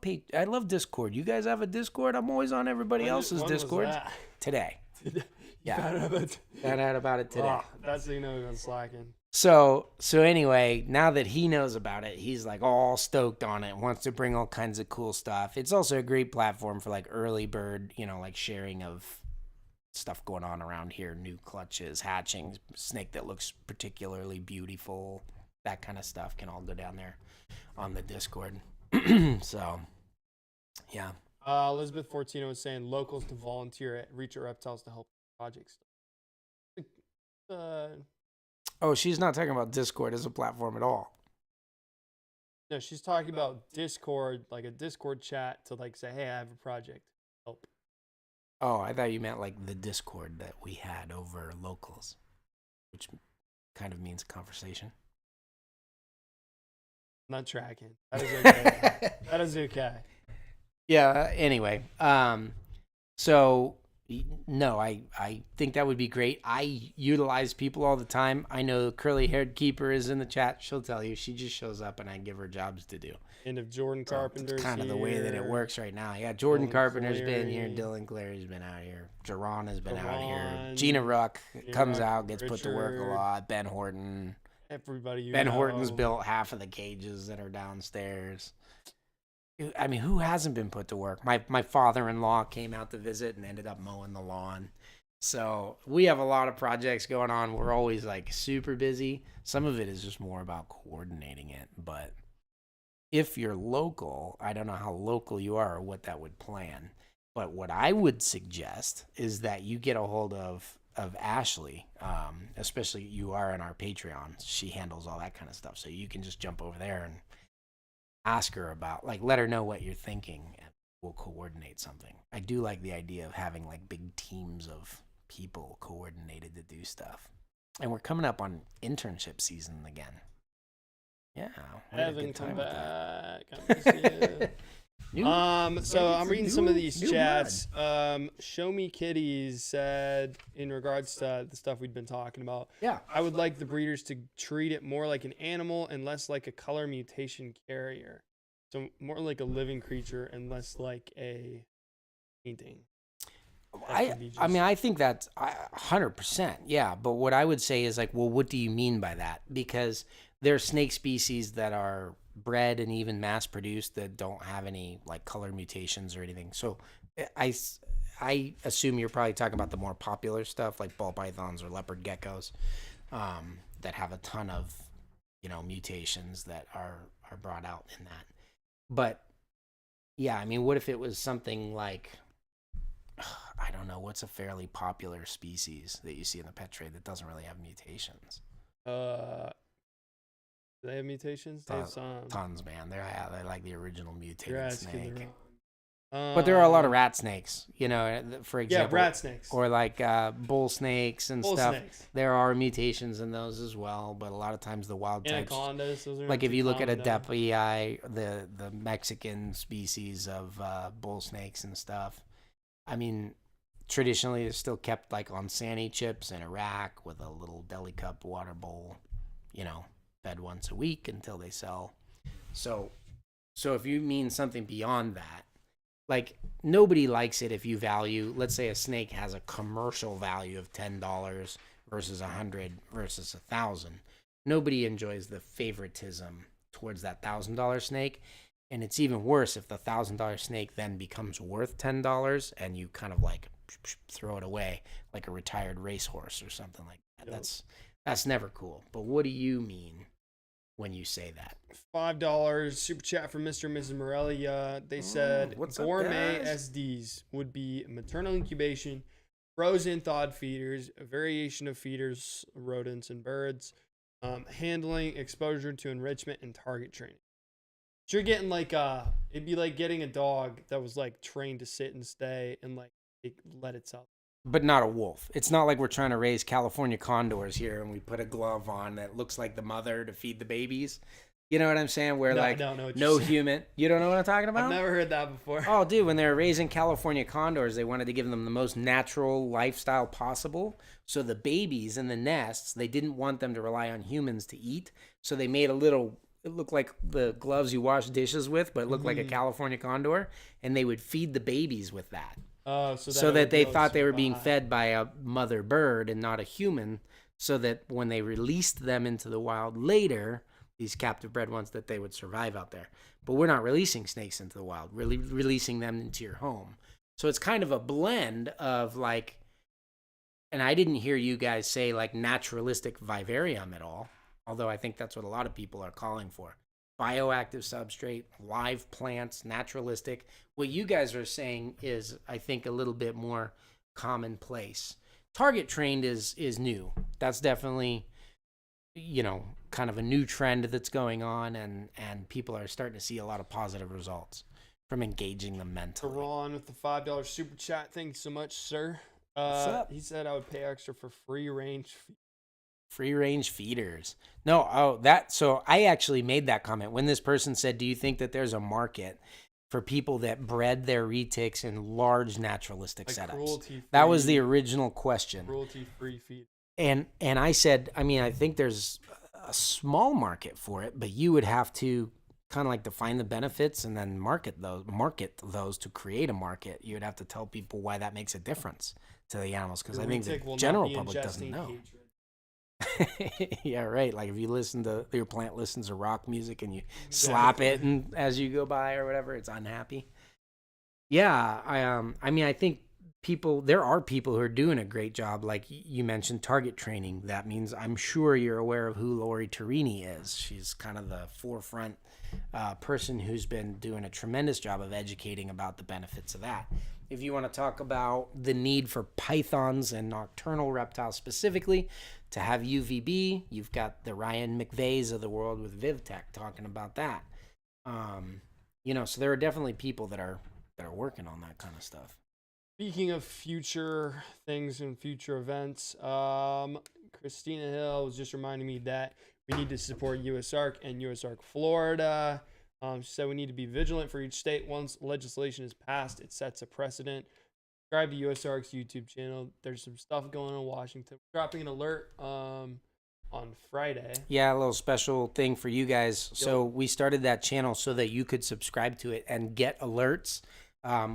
Discord. You guys have a Discord? I'm always on everybody else's Discord. Today. Yeah. Found out about it today. Oh, that's, you know, I'm slacking. So anyway, now that he knows about it, he's like all stoked on it, wants to bring all kinds of cool stuff. It's also a great platform for like early bird, you know, like sharing of stuff going on around here, new clutches, hatching, snake that looks particularly beautiful, that kind of stuff can all go down there on the Discord. So, yeah. Elizabeth Fortino was saying locals to volunteer at Reach Reptiles to help projects. Oh, she's not talking about Discord as a platform at all. No, she's talking about Discord, like a Discord chat to like say, hey, I have a project. Help. Oh, I thought you meant like the Discord that we had over locals, which kind of means conversation. I'm not tracking. That is okay. That is okay. Yeah, anyway. So... No, I think that would be great. I utilize people all the time. I know curly-haired keeper is in the chat. She'll tell you. She just shows up, and I give her jobs to do. And if Jordan Carpenter's kind of the way that it works right now. Yeah, Jordan Carpenter's been here. Dylan Clary's been out here. Jerron has been out here. Gina Ruck comes out, gets put to work a lot. Ben Horton. Everybody. Ben Horton's built half of the cages that are downstairs. I mean, who hasn't been put to work? My father-in-law came out to visit and ended up mowing the lawn. So we have a lot of projects going on. We're always like super busy. Some of it is just more about coordinating it. But if you're local, I don't know how local you are or what that would plan. But what I would suggest is that you get a hold of Ashley, especially you are in our Patreon. She handles all that kind of stuff. So you can just jump over there and ask her about, like, let her know what you're thinking, and we'll coordinate something. I do like the idea of having, like, big teams of people coordinated to do stuff. And we're coming up on internship season again. Yeah. Evan, come back. So I'm reading some of these chats. Show Me Kitties said, in regards to the stuff we'd been talking about, yeah, I would like the breeders to treat it more like an animal and less like a color mutation carrier. So more like a living creature and less like a painting. I mean, I think that's 100%. Yeah. But what I would say is like, well, what do you mean by that? Because there are snake species that are bred and even mass produced that don't have any like color mutations or anything. So I assume you're probably talking about the more popular stuff like ball pythons or leopard geckos that have a ton of, you know, mutations that are brought out in that. But yeah, I mean, what if it was something like, I don't know, what's a fairly popular species that you see in the pet trade that doesn't really have mutations? The Do they have mutations? They have some. Tons, man. They're like the original mutated You're asking snake. the wrong. But there are a lot of rat snakes, you know, for example. Yeah, rat snakes. Or like bull snakes and Bull stuff. snakes. There are mutations in those as well, but a lot of times the wild types. Anacondas. Those are Like if you look at common, Adepii, the Mexican species of bull snakes and stuff, I mean, traditionally they're still kept like on sani chips in a rack with a little deli cup water bowl, you know, fed once a week until they sell. So if you mean something beyond that, like nobody likes it if you value, let's say a snake has a commercial value of $10 versus $100 versus $1,000. Nobody enjoys the favoritism towards that $1,000 snake. And it's even worse if the $1,000 snake then becomes worth $10 and you kind of like throw it away like a retired racehorse or something like that. Yep. That's never cool. But what do you mean when you say that? $5 super chat from Mr. and Mrs. Morelia. They said gourmet SDs would be maternal incubation, frozen thawed feeders, a variation of feeders, rodents and birds, handling, exposure to enrichment, and target training. So you're getting like it'd be like getting a dog that was like trained to sit and stay and like let itself. But not a wolf. It's not like we're trying to raise California condors here and we put a glove on that looks like the mother to feed the babies. You know what I'm saying? Where no human. You don't know what I'm talking about? I've never heard that before. Oh, dude, when they were raising California condors, they wanted to give them the most natural lifestyle possible. So the babies in the nests, they didn't want them to rely on humans to eat. So they made it looked like the gloves you wash dishes with, but it looked like a California condor. And they would feed the babies with that. So that they thought they were being fed by a mother bird and not a human, so that when they released them into the wild later, these captive bred ones, that they would survive out there. But we're not releasing snakes into the wild, really releasing them into your home. So it's kind of a blend of like, and I didn't hear you guys say like naturalistic vivarium at all, although I think that's what a lot of people are calling for. Bioactive substrate, live plants, naturalistic. What you guys are saying is, I think, a little bit more commonplace. Target trained is new. That's definitely, you know, kind of a new trend that's going on, and people are starting to see a lot of positive results from engaging them mentally. Ron with the $5 super chat. Thank you so much, sir. What's up? He said I would pay extra for free range feeders. No, so I actually made that comment when this person said, do you think that there's a market for people that bred their retics in large naturalistic like setups? That was the original question. Cruelty-free feed. And I said, I mean, I think there's a small market for it, but you would have to kind of like define the benefits and then market those to create a market. You would have to tell people why that makes a difference to the animals, because I think the general public doesn't know. Yeah, right. Like if you listen to your plant listens to rock music and you slap it and as you go by or whatever, it's unhappy. Yeah, I mean, I think there are people who are doing a great job. Like you mentioned, target training. That means I'm sure you're aware of who Lori Tarini is. She's kind of the forefront person who's been doing a tremendous job of educating about the benefits of that. If you want to talk about the need for pythons and nocturnal reptiles specifically to have UVB, you've got the Ryan McVeighs of the world with VivTech talking about that. So there are definitely people that are working on that kind of stuff. Speaking of future things and future events, Christina Hill was just reminding me that we need to support USARK and USARK Florida. She said we need to be vigilant for each state. Once legislation is passed, it sets a precedent. Subscribe to USARK's YouTube channel. There's some stuff going on in Washington. Dropping an alert on Friday. Yeah, a little special thing for you guys. Yep. So we started that channel so that you could subscribe to it and get alerts.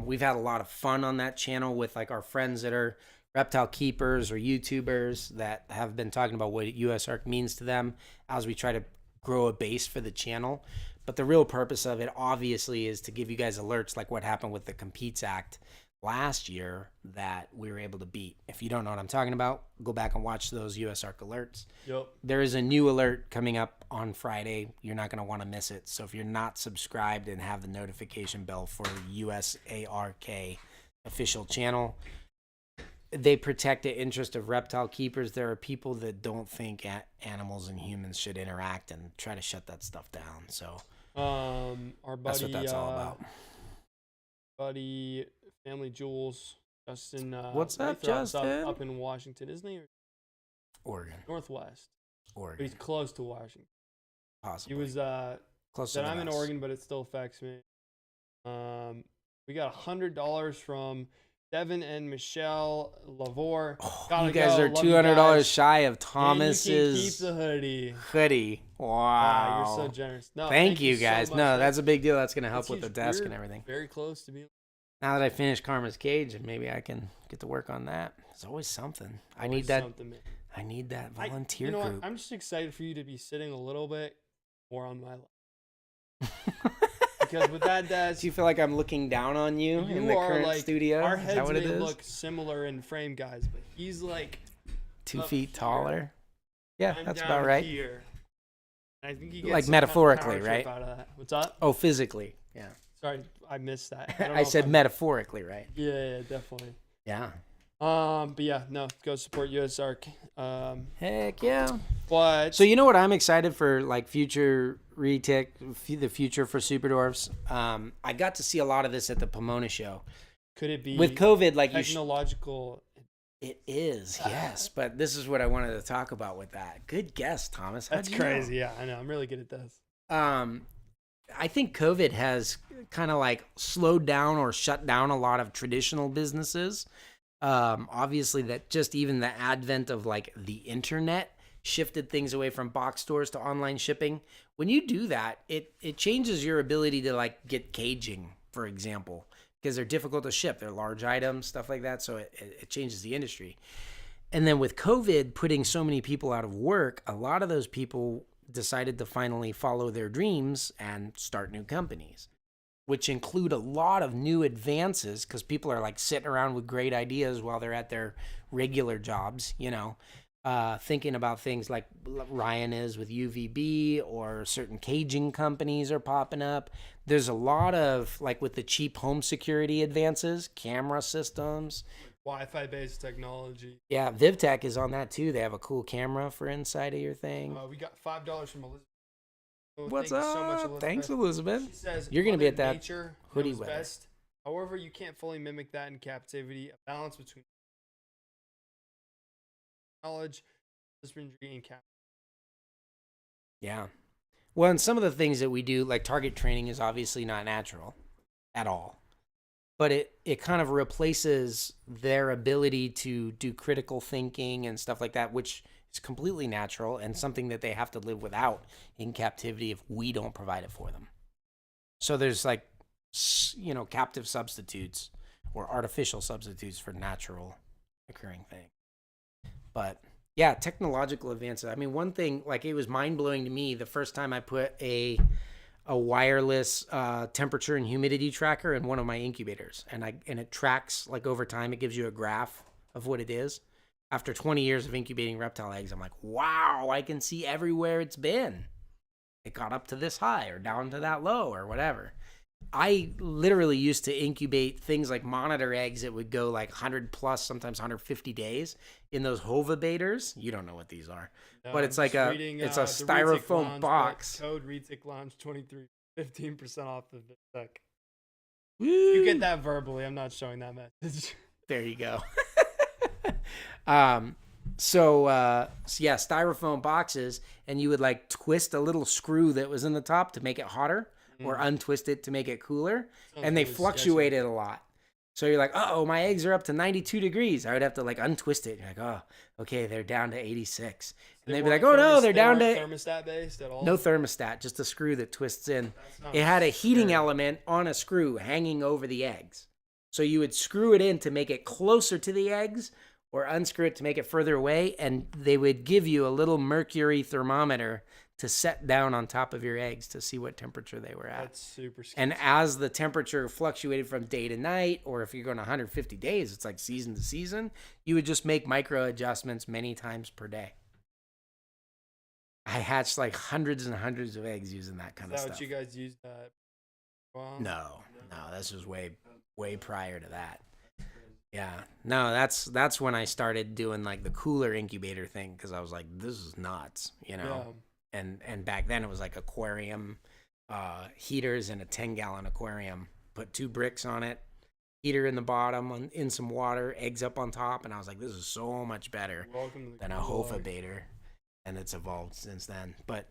We've had a lot of fun on that channel with like our friends that are reptile keepers or YouTubers that have been talking about what USARK means to them as we try to grow a base for the channel. But the real purpose of it obviously is to give you guys alerts like what happened with the Competes Act last year that we were able to beat. If you don't know what I'm talking about, go back and watch those USARK alerts. Yep. There is a new alert coming up on Friday. You're not going to want to miss it. So if you're not subscribed and have the notification bell for USARK official channel, they protect the interest of reptile keepers. There are people that don't think animals and humans should interact and try to shut that stuff down. So our buddy, that's what that's all about. Buddy, Family Jewels, Justin. What's up, Justin? Up in Washington, isn't he? Oregon. Northwest. Oregon. But he's close to Washington. Possibly. He was close. That I'm in Oregon, but it still affects me. We got $100 from Devin and Michelle Lavore. You guys are $200 shy of Thomas's. And you can keep the hoodie. Wow. You're so generous. No, thank you guys. So no, that's a big deal. That's going to help with huge. the desk and everything. Very close to being. Now that I finished Karma's Cage, and maybe I can get to work on that. There's always something. I need that volunteer group. What? I'm just excited for you to be sitting a little bit more on my lap. Because with that desk, do you feel like I'm looking down on you in the current studio? Our heads may look similar in frame, guys, but he's like 2 feet taller. Yeah, I'm that's down about right. Here. I think he gets like metaphorically, right? Out of that. What's up? Oh, physically. Yeah. Sorry, I missed that. I said metaphorically, right? Yeah, definitely. Yeah. But yeah, no, go support USARK. Heck yeah. But so you know what I'm excited for, like future retic, the future for Superdwarfs. I got to see a lot of this at the Pomona show. Could it be with COVID, like technological? It is, yes. But this is what I wanted to talk about with that. Good guess, Thomas. That's crazy. Yeah, I know. I'm really good at this. I think COVID has kind of like slowed down or shut down a lot of traditional businesses. Obviously that just even the advent of like the internet shifted things away from box stores to online shipping. When you do that, it changes your ability to like get caging, for example, because they're difficult to ship. They're large items, stuff like that. So it changes the industry. And then with COVID putting so many people out of work, a lot of those people decided to finally follow their dreams and start new companies, which include a lot of new advances because people are like sitting around with great ideas while they're at their regular jobs, thinking about things like Ryan is with UVB, or certain caging companies are popping up. There's a lot of, like with the cheap home security advances, camera systems. Wi-Fi based technology. Yeah, VivTech is on that too. They have a cool camera for inside of your thing. We got $5 from Elizabeth. What's up? So much, Elizabeth. Thanks, Elizabeth. She says, you're going to be at that nature hoodie weather. Best. However, you can't fully mimic that in captivity. A balance between knowledge, husbandry, and captivity. Yeah. Well, and some of the things that we do, like target training, is obviously not natural at all. But it kind of replaces their ability to do critical thinking and stuff like that, which is completely natural and something that they have to live without in captivity if we don't provide it for them. So there's like, captive substitutes or artificial substitutes for natural occurring things. But yeah, technological advances. I mean, one thing, like it was mind blowing to me the first time I put a wireless temperature and humidity tracker in one of my incubators, and it tracks like over time. It gives you a graph of what it is. After 20 years of incubating reptile eggs, I'm like, wow, I can see everywhere it's been. It got up to this high or down to that low or whatever. I literally used to incubate things like monitor eggs that would go like 100 plus, sometimes 150 days in those hovabators. You don't know what these are, but it's like it's a styrofoam box. Code Retic Lounge 23, 15% off of the deck. Woo! You get that verbally. I'm not showing that message. There you go. So yeah, styrofoam boxes, and you would like twist a little screw that was in the top to make it hotter, or untwist it to make it cooler, and they fluctuated a lot. So you're like, oh, my eggs are up to 92 degrees. I would have to like untwist it. You're like, oh, okay, they're down to 86. And they'd be like, oh no, they're down to thermostat based at all. No thermostat, just a screw that twists in. It had a heating element on a screw hanging over the eggs. So you would screw it in to make it closer to the eggs, or unscrew it to make it further away, and they would give you a little mercury thermometer to set down on top of your eggs to see what temperature they were at. That's super scary. And as the temperature fluctuated from day to night, or if you're going 150 days, it's like season to season, you would just make micro adjustments many times per day. I hatched like hundreds and hundreds of eggs using that kind of stuff. Is that what you guys used? No, this was way prior to that. Yeah. No, that's when I started doing like the cooler incubator thing, because I was like, this is nuts, you know. Yeah. And back then it was like aquarium heaters in a 10-gallon aquarium. Put 2 bricks on it, heater in the bottom, in some water, eggs up on top, and I was like, this is so much better than a Hofa baiter, and it's evolved since then. But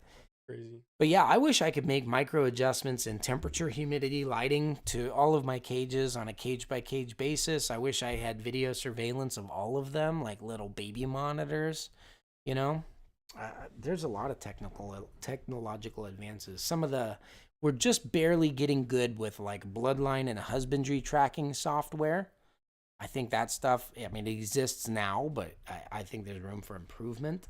crazy. But yeah, I wish I could make micro adjustments in temperature, humidity, lighting to all of my cages on a cage by cage basis. I wish I had video surveillance of all of them, like little baby monitors. You know, there's a lot of technological advances. We're just barely getting good with like bloodline and husbandry tracking software. I think that stuff, I mean, it exists now, but I think there's room for improvement.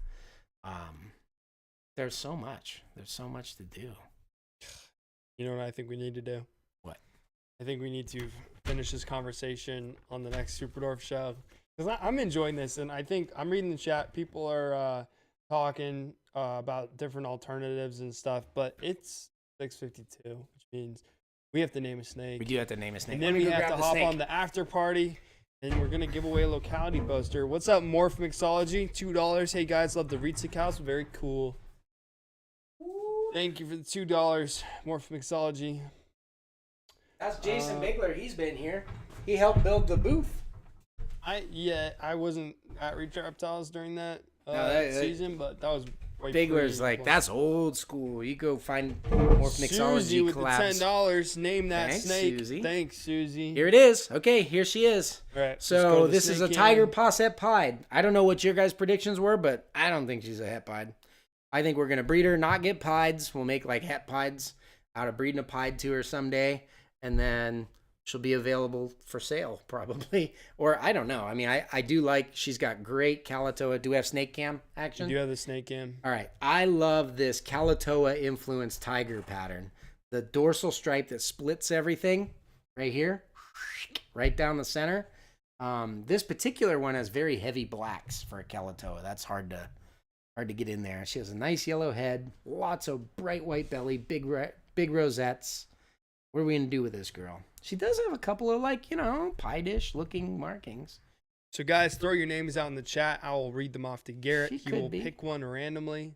There's so much to do. You know what I think we need to do? What? I think we need to finish this conversation on the next Superdwarf show, because I'm enjoying this, and I think I'm reading the chat. People are talking about different alternatives and stuff, but it's 6:52, which means we have to name a snake. We do have to name a snake. And then we have to hop on the after party, and we're going to give away a locality poster. What's up, Morph Mixology? $2. Hey, guys, love the Retics house. Very cool. Thank you for the $2, Morph Mixology. That's Jason Bigler. He's been here. He helped build the booth. I wasn't at Reptiles during that season, but that was Bigler's like, that's old school. You go find Morph Mixology Susie with collabs. the $10. Name that Thanks, snake. Susie. Thanks, Susie. Here it is. Okay, here she is. All right, so this is a tiger posset pied. I don't know what your guys' predictions were, but I don't think she's a het pied. I think we're going to breed her, not get pieds. We'll make like het pieds out of breeding a pied to her someday. And then she'll be available for sale probably. Or I don't know. I mean, I do like, she's got great Calatoa. Do we have snake cam action? You do have the snake cam. All right. I love this Calatoa influenced tiger pattern. The dorsal stripe that splits everything right here, right down the center. This particular one has very heavy blacks for a Calatoa. That's hard to get in there. She has a nice yellow head, lots of bright white belly, big rosettes. What are we going to do with this girl? She does have a couple of, like, you know, pie-dish looking markings. So, guys, throw your names out in the chat. I will read them off to Garrett. He will pick one randomly.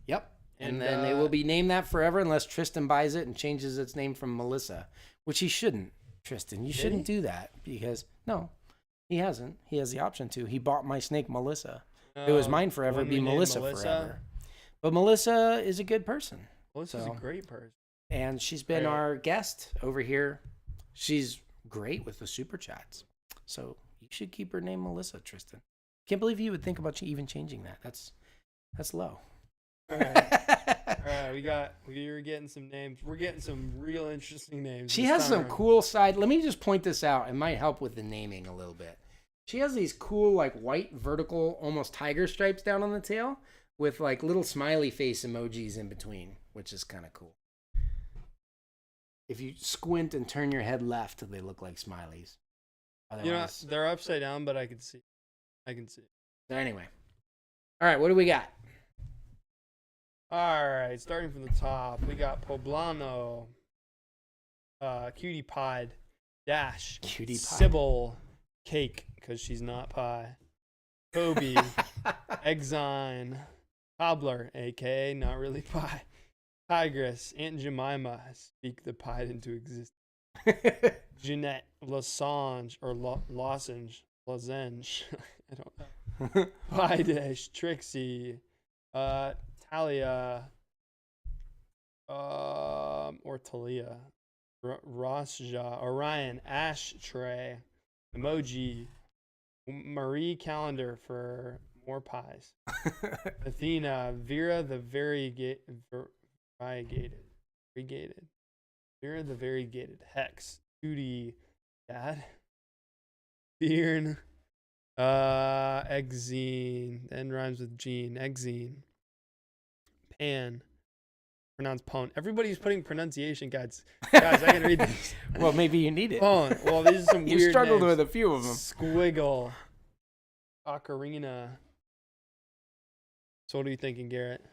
Yep. And then it will be named that forever unless Tristan buys it and changes its name from Melissa, which he shouldn't. Tristan, you shouldn't do that because, no, he hasn't. He has the option to. He bought my snake, Melissa. It was mine forever. It'd be Melissa forever. But Melissa is a good person. Melissa's a great person. And she's been our guest over here. She's great with the super chats. So you should keep her name Melissa, Tristan. Can't believe you would think about even changing that. That's low. All right. We're getting some names. We're getting some real interesting names. She has some cool side. Let me just point this out. It might help with the naming a little bit. She has these cool, like, white, vertical, almost tiger stripes down on the tail with, like, little smiley face emojis in between, which is kind of cool. If you squint and turn your head left, they look like smileys. Otherwise, they're upside down, but I can see. So anyway. All right, what do we got? All right, starting from the top, we got Poblano, Cutie Pied, Dash, Cutie Pied, Sybil, Cake, because she's not pie, Kobe, Exine, Cobbler, aka not really pie, Tigress, Aunt Jemima, speak the pied into existence, Jeanette, Lozenge, I don't know, Pie Dish, Trixie, Talia, or Talia, Rosja, Orion, Ashtray, Emoji, Marie Calendar for more pies, Athena, Vera the variegated, Vera the variegated, Hex, Judy, Dad, Bearn, Exine, then rhymes with Gene, Exine, Pan, pronounced Pone. Everybody's putting pronunciation guides. Guys, I can read these. Well, maybe you need it. Pone. Well, these are some weird You struggled names. with a few of them. Squiggle, Ocarina. So what are you thinking, Garrett?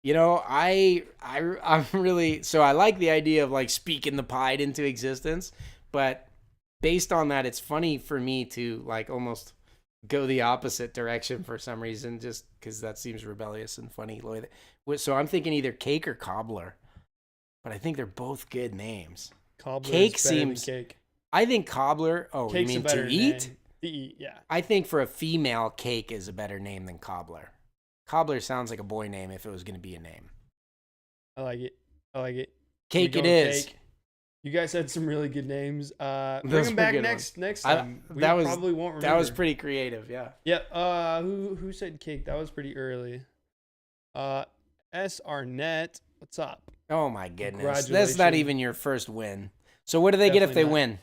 You know, I'm really, so I like the idea of like speaking the pied into existence, but based on that, it's funny for me to like almost go the opposite direction for some reason, just because that seems rebellious and funny. So I'm thinking either cake or cobbler, but I think they're both good names. Cobbler Cake is better than seems. cake. I think cobbler. Oh, Cake's you a mean better to eat? name. To eat, yeah. I think for a female, cake is a better name than cobbler. Cobbler sounds like a boy name if it was going to be a name. I like it. Cake it is. Cake. You guys had some really good names. Bring Those them were back good next time. We that was probably won't remember. That was pretty creative, yeah. Yeah. Who said cake? That was pretty early. S. Arnett, what's up? Oh my goodness, Congratulations. that's not even your first win. So what do they get if they win?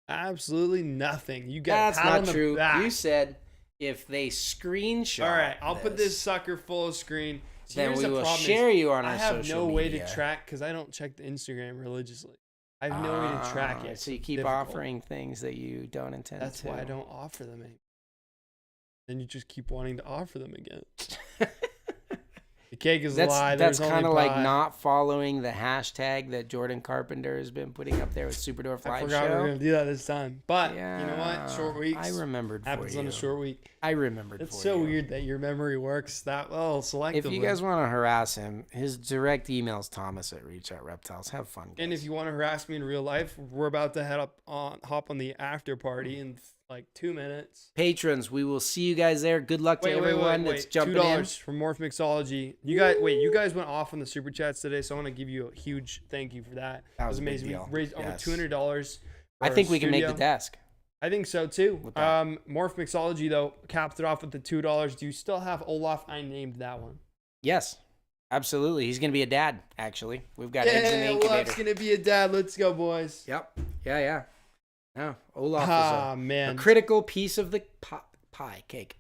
Absolutely nothing. You got That's not true. You said if they screenshot. All right, I'll put this sucker full screen. So then we will share you on our social media. I have no way to track because I don't check the Instagram religiously. I have no way to track it. So you keep offering things that you don't intend to. That's why I don't offer them anymore. Then you just keep wanting to offer them again. The cake is a lie. That's kind of like not following the hashtag that Jordan Carpenter has been putting up there with Superdwarf Show. I forgot we were going to do that this time. But you know what? Short weeks. I remembered for you. Happens on a short week. I remembered It's so weird that your memory works that well selectively. If you guys want to harass him, his direct email is Thomas@ReachOutReptiles. Have fun, guys. And if you want to harass me in real life, we're about to hop on the after party in like 2 minutes. Patrons, we will see you guys there. Good luck to everyone that's jumping in. $2 from Morph Mixology. You guys went off on the super chats today, so I want to give you a huge thank you for that. That was amazing. A big deal. We raised over $200. I think we can make the desk. I think so too. Morph Mixology though capped it off with the $2. Do you still have Olaf? I named that one. Yes, absolutely. He's gonna be a dad. Actually, we've got eggs in the incubator. Olaf's gonna be a dad. Let's go, boys. Yep. Yeah. No, Olaf is a critical piece of the pie cake.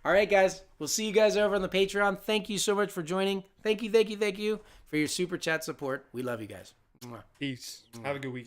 All right, guys. We'll see you guys over on the Patreon. Thank you so much for joining. Thank you for your super chat support. We love you guys. Peace. Have a good weekend.